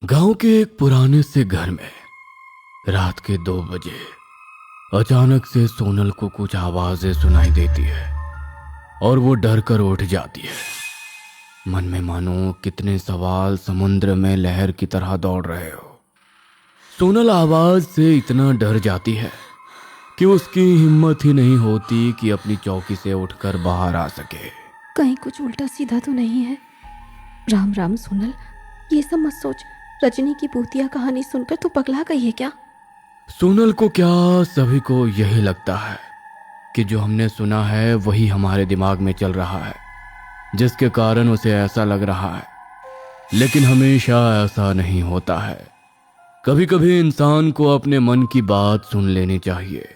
गांव के एक पुराने से घर में रात के 2 बजे अचानक से सोनल को कुछ आवाजें सुनाई देती है और वो डर कर उठ जाती है। मन में मानो कितने सवाल समुद्र में लहर की तरह दौड़ रहे हो। सोनल आवाज से इतना डर जाती है कि उसकी हिम्मत ही नहीं होती कि अपनी चौकी से उठकर बाहर आ सके। कहीं कुछ उल्टा सीधा तो नहीं है। राम राम सोनल, ये सब मत सोच। रजनी की भूतिया कहानी सुनकर तू पगला गई है क्या? सोनल को क्या, सभी को यही लगता है कि जो हमने सुना है वही हमारे दिमाग में चल रहा है, जिसके कारण उसे ऐसा लग रहा है। लेकिन हमेशा ऐसा नहीं होता है। कभी कभी इंसान को अपने मन की बात सुन लेनी चाहिए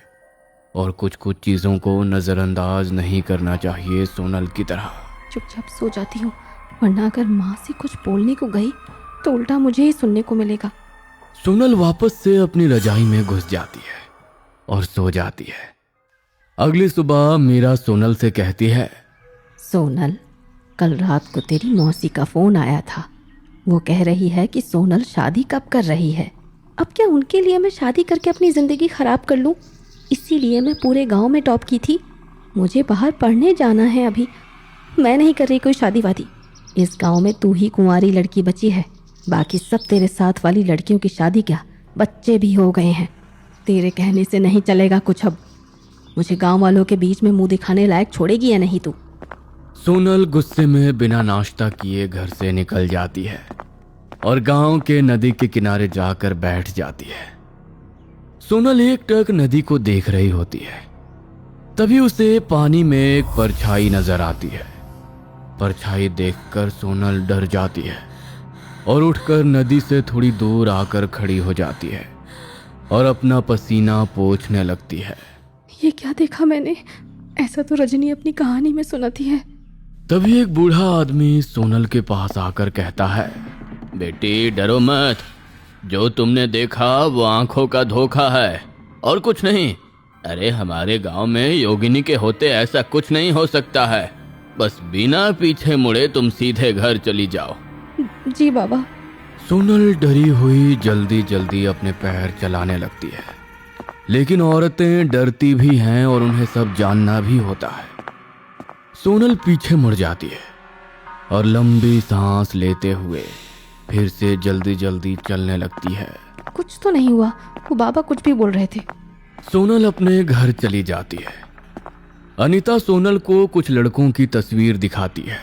और कुछ कुछ चीज़ों को नज़रअंदाज नहीं करना चाहिए सोनल की तरह। चुपचाप सो जाती हूँ, वरना अगर माँ से कुछ बोलने को गई तो उल्टा मुझे ही सुनने को मिलेगा। सोनल वापस से अपनी रजाई में घुस जाती है और सो जाती है। अगली सुबह मीरा सोनल से कहती है, सोनल, कल रात को तेरी मौसी का फ़ोन आया था। वो कह रही है कि सोनल शादी कब कर रही है। अब क्या उनके लिए मैं शादी करके अपनी ज़िंदगी ख़राब कर लूँ? इसीलिए मैं पूरे गांव में टॉप की थी। मुझे बाहर पढ़ने जाना है अभी। मैं नहीं कर रही कोई शादी वादी। इस गांव में तू ही कुंवारी लड़की बची है। बाकी सब तेरे साथ वाली लड़कियों की शादी क्या, बच्चे भी हो गए हैं। तेरे कहने से नहीं चलेगा कुछ अब। मुझे गांव वालों के बीच में मुंह दिखाने लायक छोड़ेगी या नहीं तू? सोनल गुस्से में बिना नाश्ता किए घर से निकल जाती है और गांव के नदी के किनारे जाकर बैठ जाती है। सोनल एकटक नदी को देख रही होती है। तभी उसे पानी में एक परछाई नजर आती है। परछाई देखकर सोनल डर जाती है और उठकर नदी से थोड़ी दूर आकर खड़ी हो जाती है और अपना पसीना पोंछने लगती है। ये क्या देखा मैंने? ऐसा तो रजनी अपनी कहानी में सुनाती है। तभी एक बूढ़ा आदमी सोनल के पास आकर कहता है, बेटी डरो मत। जो तुमने देखा वो आंखों का धोखा है और कुछ नहीं। अरे हमारे गांव में योगिनी के होते ऐसा कुछ नहीं हो सकता है। बस बिना पीछे मुड़े तुम सीधे घर चली जाओ। जी बाबा। सोनल डरी हुई जल्दी जल्दी अपने पैर चलाने लगती है। लेकिन औरतें डरती भी हैं और उन्हें सब जानना भी होता है। सोनल पीछे मुड़ जाती है और लंबी सांस लेते हुए फिर से जल्दी जल्दी चलने लगती है। कुछ तो नहीं हुआ, वो बाबा कुछ भी बोल रहे थे। सोनल अपने घर चली जाती है। अनीता सोनल को कुछ लड़कों की तस्वीर दिखाती है।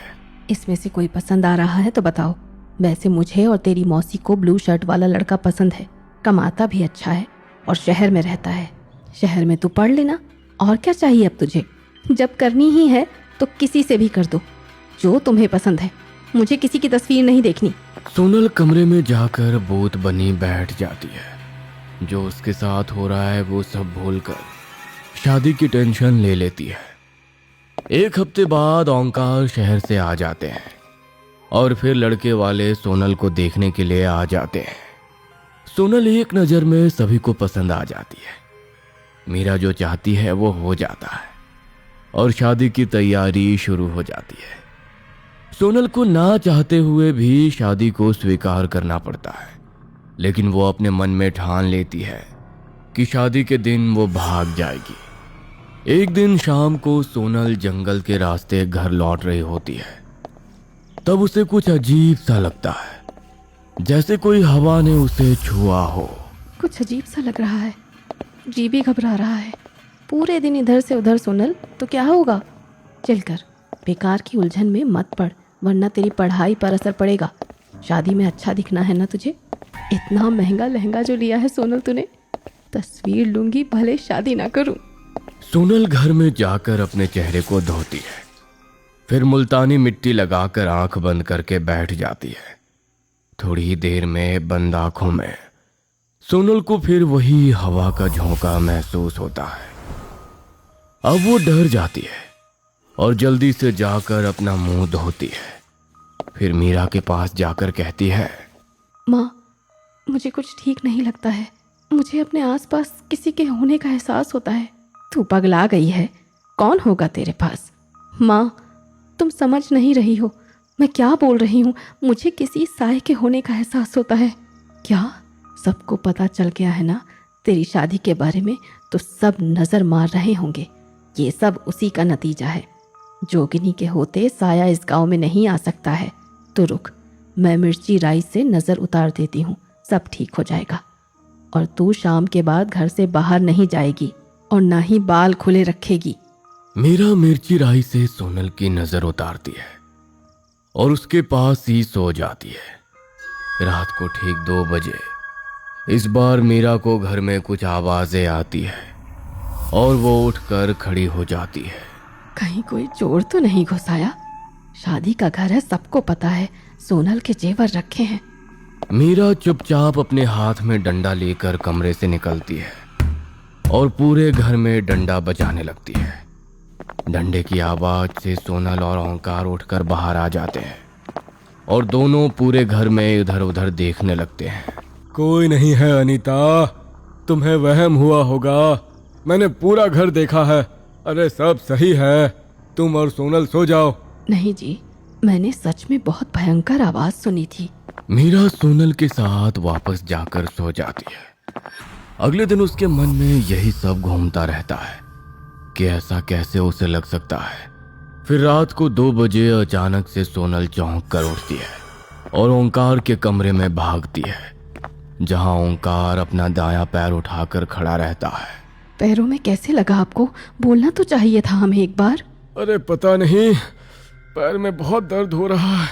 इसमें से कोई पसंद आ रहा है तो बताओ। वैसे मुझे और तेरी मौसी को ब्लू शर्ट वाला लड़का पसंद है। कमाता भी अच्छा है और शहर में रहता है। शहर में तू पढ़ लेना, और क्या चाहिए अब तुझे? जब करनी ही है तो किसी से भी कर दो, जो तुम्हें पसंद है। मुझे किसी की तस्वीर नहीं देखनी। सोनल कमरे में जाकर भूत बनी बैठ जाती है। जो उसके साथ हो रहा है वो सब भूलकर शादी की टेंशन ले लेती है। एक हफ्ते बाद ओंकार शहर से आ जाते हैं और फिर लड़के वाले सोनल को देखने के लिए आ जाते हैं। सोनल एक नज़र में सभी को पसंद आ जाती है। मीरा जो चाहती है वो हो जाता है और शादी की तैयारी शुरू हो जाती है। सोनल को ना चाहते हुए भी शादी को स्वीकार करना पड़ता है। लेकिन वो अपने मन में ठान लेती है कि शादी के दिन वो भाग जाएगी। एक दिन शाम को सोनल जंगल के रास्ते घर लौट रही होती है। तब उसे कुछ अजीब सा लगता है, जैसे कोई हवा ने उसे छुआ हो। कुछ अजीब सा लग रहा है, जी भी घबरा रहा है। पूरे दिन इधर से उधर सोनल, तो क्या होगा? चलकर बेकार की उलझन में मत पड़, वरना तेरी पढ़ाई पर असर पड़ेगा। शादी में अच्छा दिखना है ना तुझे? इतना महंगा लहंगा जो लिया है सोनल तूने, तस्वीर लूंगी भले शादी ना करूं। सोनल घर में जाकर अपने चेहरे को धोती है, फिर मुल्तानी मिट्टी लगाकर आंख बंद करके बैठ जाती है। थोड़ी ही देर में बंद आंखों में सोनल को फिर वही हवा का झोंका महसूस होता है। अब वो डर जाती है और जल्दी से जाकर अपना मुंह धोती है। फिर मीरा के पास जाकर कहती है, माँ, मुझे कुछ ठीक नहीं लगता है। मुझे अपने आसपास किसी के होने का एहसास होता है। तू पगला गई है? कौन होगा तेरे पास? माँ, तुम समझ नहीं रही हो मैं क्या बोल रही हूँ। मुझे किसी साय के होने का एहसास होता है। क्या सबको पता चल गया है ना तेरी शादी के बारे में? तो सब नज़र मार रहे होंगे। ये सब उसी का नतीजा है। जोगिनी के होते साया इस गांव में नहीं आ सकता है। तो रुक, मैं मिर्ची राई से नज़र उतार देती हूँ, सब ठीक हो जाएगा। और तू शाम के बाद घर से बाहर नहीं जाएगी और ना ही बाल खुले रखेगी। मीरा मिर्ची राई से सोनल की नजर उतारती है और उसके पास ही सो जाती है। रात को ठीक 2 बजे इस बार मीरा को घर में कुछ आवाजें आती है और वो उठकर खड़ी हो जाती है। कहीं कोई चोर तो नहीं घुसाया? शादी का घर है, सबको पता है सोनल के जेवर रखे हैं। मीरा चुपचाप अपने हाथ में डंडा लेकर कमरे से निकलती है और पूरे घर में डंडा बजाने लगती है। डंडे की आवाज से सोनल और ओंकार उठकर बाहर आ जाते हैं और दोनों पूरे घर में इधर उधर देखने लगते हैं। कोई नहीं है अनीता, तुम्हें वहम हुआ होगा, मैंने पूरा घर देखा है। अरे सब सही है, तुम और सोनल सो जाओ। नहीं जी, मैंने सच में बहुत भयंकर आवाज सुनी थी। मीरा सोनल के साथ वापस जाकर सो जाती है। अगले दिन उसके मन में यही सब घूमता रहता है कि ऐसा कैसे उसे लग सकता है। फिर रात को 2 बजे अचानक से सोनल चौंक कर उठती है और ओंकार के कमरे में भागती है, जहां ओंकार अपना दायां पैर उठाकर खड़ा रहता है। पैरों में कैसे लगा आपको? बोलना तो चाहिए था हमें एक बार। अरे पता नहीं, पैर में बहुत दर्द हो रहा है,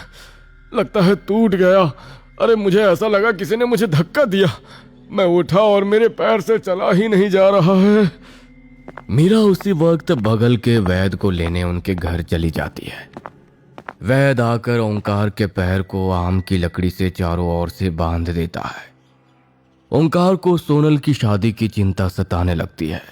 लगता है टूट गया। अरे मुझे ऐसा लगा किसी ने मुझे धक्का दिया। मैं उठा और मेरे पैर से चला ही नहीं जा रहा है। मीरा उसी वक्त बगल के वैद को लेने उनके घर चली जाती है। वैद आकर ओंकार के पैर को आम की लकड़ी से चारों ओर से बांध देता है। ओंकार को सोनल की शादी की चिंता सताने लगती है।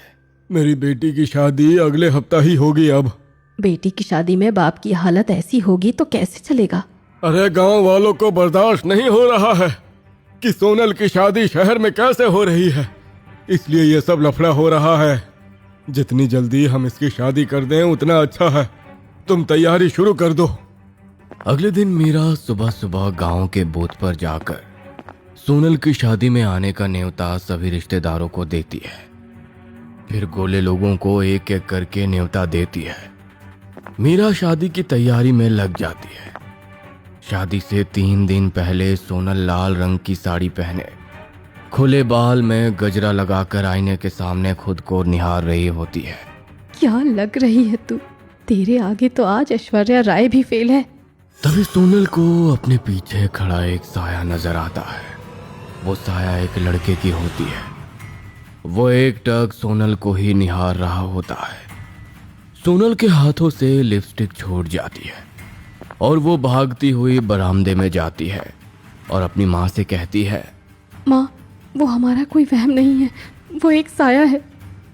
मेरी बेटी की शादी अगले हफ्ता ही होगी अब। बेटी की शादी में बाप की हालत ऐसी होगी तो कैसे चलेगा? अरे गांव वालों को बर्दाश्त नहीं हो रहा है कि सोनल की शादी शहर में कैसे हो रही है, इसलिए ये सब लफड़ा हो रहा है। जितनी जल्दी हम इसकी शादी कर दें उतना अच्छा है। तुम तैयारी शुरू कर दो। अगले दिन मीरा सुबह सुबह गांव के बूथ पर जाकर सोनल की शादी में आने का न्योता सभी रिश्तेदारों को देती है। फिर गोले लोगों को एक एक करके न्योता देती है। मीरा शादी की तैयारी में लग जाती है। शादी से 3 दिन पहले सोनल लाल रंग की साड़ी पहने खुले बाल में गजरा लगाकर आईने के सामने खुद को निहार रही होती है। क्या लग रही है तू? तेरे आगे तो आज ऐश्वर्या राय भी फेल है। तभी सोनल को अपने पीछे खड़ा एक साया नजर आता है। वो साया एक लड़के की होती है। वो एक टक सोनल को ही निहार रहा होता है। सोनल के हाथों से लिपस्टिक छूट जाती है और वो भागती हुई बरामदे में जाती है और अपनी माँ से कहती है, माँ, वो हमारा कोई वहम नहीं है, वो एक साया है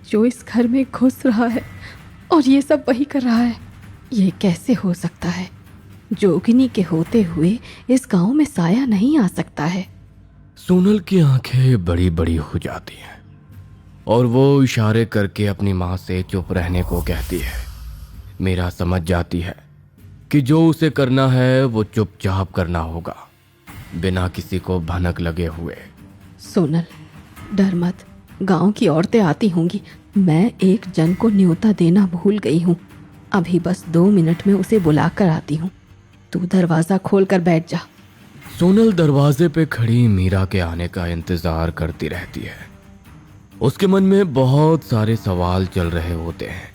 जो इस घर में घुस रहा है और ये सब वही कर रहा है। ये कैसे हो सकता है? जोगिनी के होते हुए इस गांव में साया नहीं आ सकता है। सोनल की आंखें बड़ी बड़ी हो जाती हैं और वो इशारे करके अपनी माँ से चुप रहने को कहती है। मीरा समझ जाती है कि जो उसे करना है वो चुपचाप करना होगा, बिना किसी को भनक लगे हुए। सोनल, डर मत, गांव की औरतें आती होंगी। मैं एक जन को न्योता देना भूल गई हूँ। अभी बस 2 मिनट में उसे बुला कर आती हूँ। तू दरवाज़ा खोल कर बैठ जा। सोनल दरवाजे पे खड़ी मीरा के आने का इंतजार करती रहती है। उसके मन में बहुत सारे सवाल चल रहे होते हैं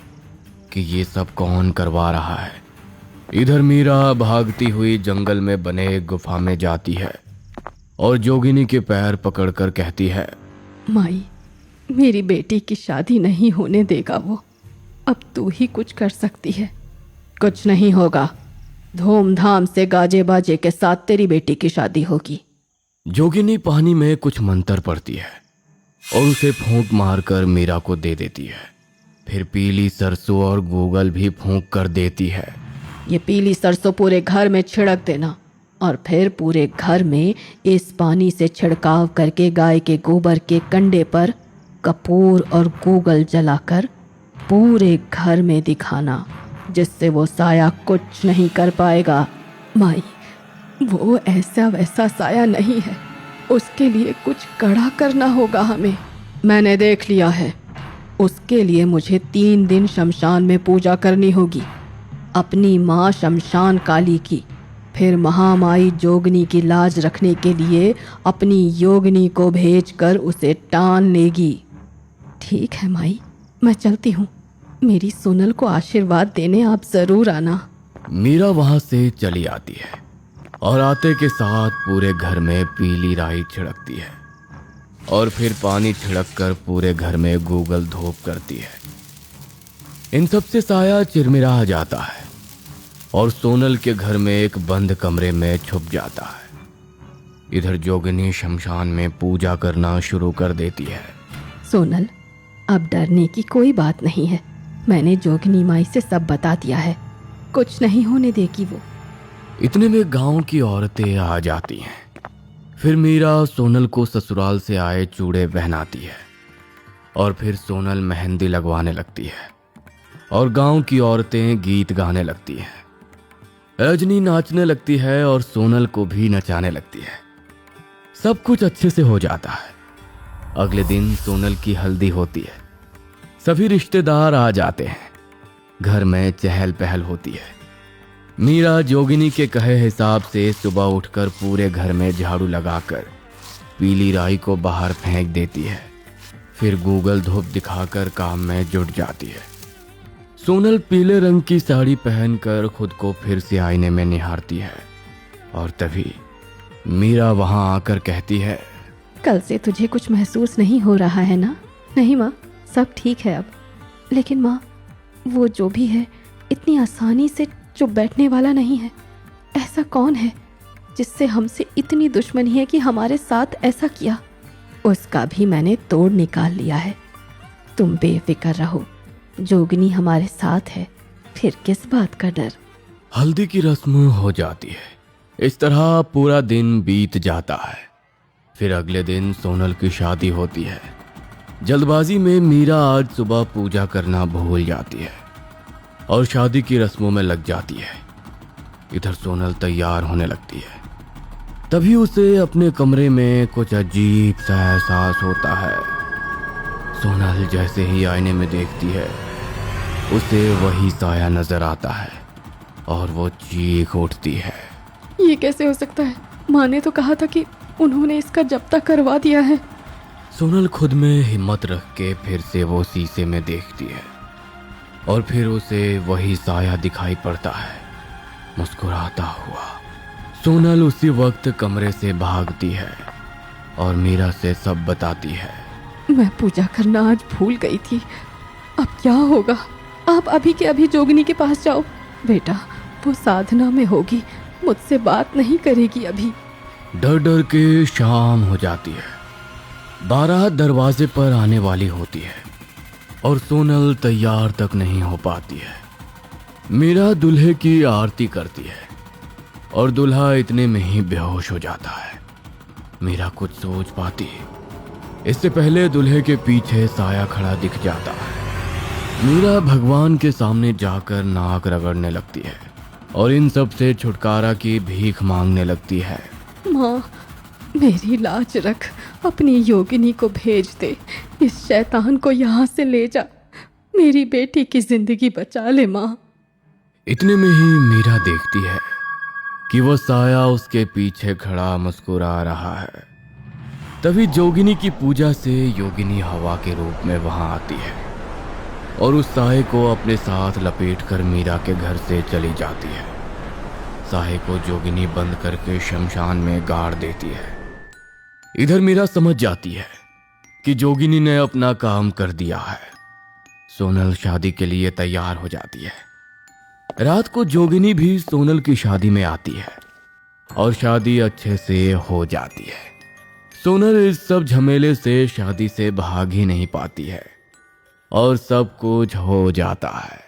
कि ये सब कौन करवा रहा है। इधर मीरा भागती हुई जंगल में बने एक गुफा में जाती है और जोगिनी के पैर पकड़कर कहती है, माई, मेरी बेटी की शादी नहीं होने देगा वो। अब तू ही कुछ कर सकती है। कुछ नहीं होगा, धूमधाम से गाजे बाजे के साथ तेरी बेटी की शादी होगी। जोगिनी पानी में कुछ मंत्र पढ़ती है और उसे फूंक मारकर मीरा को दे देती है। फिर पीली सरसों और गूगल भी फूंक कर देती है। ये पीली सरसों पूरे घर में छिड़क देना और फिर पूरे घर में इस पानी से छिड़काव करके गाय के गोबर के कंडे पर कपूर और गूगल जलाकर पूरे घर में दिखाना, जिससे वो साया कुछ नहीं कर पाएगा। माई, वो ऐसा वैसा साया नहीं है। उसके लिए कुछ कड़ा करना होगा हमें। मैंने देख लिया है। उसके लिए मुझे 3 दिन शमशान में पूजा करनी होगी, अपनी माँ शमशान काली की। फिर महामाई जोगनी की लाज रखने के लिए अपनी योगिनी को भेजकर उसे टान लेगी। ठीक है माई, मैं चलती हूँ। मेरी सोनल को आशीर्वाद देने आप जरूर आना। मीरा वहां से चली आती है और आते के साथ पूरे घर में पीली राई छिड़कती है और फिर पानी छिड़क कर पूरे घर में गूगल धूप करती है। इन सब से साया चिरमिरा जाता है और सोनल के घर में एक बंद कमरे में छुप जाता है। इधर जोगिनी शमशान में पूजा करना शुरू कर देती है। सोनल, अब डरने की कोई बात नहीं है। मैंने जोगिनी माई से सब बता दिया है, कुछ नहीं होने देगी वो। इतने में गांव की औरतें आ जाती हैं। फिर मीरा सोनल को ससुराल से आए चूड़े पहनाती है और फिर सोनल मेहंदी लगवाने लगती है और गांव की औरतें गीत गाने लगती हैं। रजनी नाचने लगती है और सोनल को भी नचाने लगती है। सब कुछ अच्छे से हो जाता है। अगले दिन सोनल की हल्दी होती है। सभी रिश्तेदार आ जाते हैं। घर में चहल पहल होती है। मीरा जोगिनी के कहे हिसाब से सुबह उठकर पूरे घर में झाड़ू लगाकर पीली राई को बाहर फेंक देती है। फिर गूगल धूप दिखाकर काम में जुट जाती है। सोनल पीले रंग की साड़ी पहनकर खुद को फिर से आईने में निहारती है और तभी मीरा वहां आकर कहती है, कल से तुझे कुछ महसूस नहीं हो रहा है ना? नहीं माँ, सब ठीक है अब। लेकिन माँ, वो जो भी है इतनी आसानी से चुप बैठने वाला नहीं है। ऐसा कौन है जिससे हमसे इतनी दुश्मनी है कि हमारे साथ ऐसा किया? उसका भी मैंने तोड़ निकाल लिया है। तुम बेफिक्र रहो, जोगिनी हमारे साथ है, फिर किस बात का डर। हल्दी की रस्म हो जाती है। इस तरह पूरा दिन बीत जाता है। फिर अगले दिन सोनल की शादी होती है। जल्दबाजी में मीरा आज सुबह पूजा करना भूल जाती है और शादी की रस्मों में लग जाती है। इधर सोनल तैयार होने लगती है। तभी उसे अपने कमरे में कुछ अजीब सा एहसास होता है। सोनल जैसे ही आईने में देखती है, उसे वही साया नजर आता है और वो चीख उठती है। ये कैसे हो सकता है? माँ ने तो कहा था कि उन्होंने इसका जब्ता करवा दिया है। सोनल खुद में हिम्मत रख के फिर से वो शीशे में देखती है और फिर उसे वही साया दिखाई पड़ता है, मुस्कुराता हुआ। सोनल उसी वक्त कमरे से भागती है और मीरा से सब बताती है। मैं पूजा करना आज भूल गई थी। अब क्या होगा? आप अभी के अभी जोगिनी के पास जाओ। बेटा, वो साधना में होगी, मुझसे बात नहीं करेगी अभी। डर डर के शाम हो जाती है। बारात दरवाजे पर आने वाली होती है और सोनल तैयार तक नहीं हो पाती है। मीरा दूल्हे की आरती करती है और दूल्हा इतने में ही बेहोश हो जाता है। मीरा कुछ सोच पाती इससे पहले दूल्हे के पीछे साया खड़ा दिख जाता है। मीरा भगवान के सामने जाकर नाक रगड़ने लगती है और इन सब से छुटकारा की भीख मांगने लगती है। माँ, मेरी लाज रख, अपनी योगिनी को भेज दे। इस शैतान को यहाँ से ले जा। मेरी बेटी की जिंदगी बचा ले माँ। इतने में ही मीरा देखती है कि वो साया उसके पीछे खड़ा मुस्कुरा रहा है। तभी जोगिनी की पूजा से योगिनी हवा के रूप में वहां आती है और उस साये को अपने साथ लपेटकर मीरा के घर से चली जाती है। साये को जोगिनी बंद करके शमशान में गाड़ देती है। इधर मीरा समझ जाती है कि जोगिनी ने अपना काम कर दिया है। सोनल शादी के लिए तैयार हो जाती है। रात को जोगिनी भी सोनल की शादी में आती है और शादी अच्छे से हो जाती है। सोनल इस सब झमेले से शादी से भाग ही नहीं पाती है और सब कुछ हो जाता है।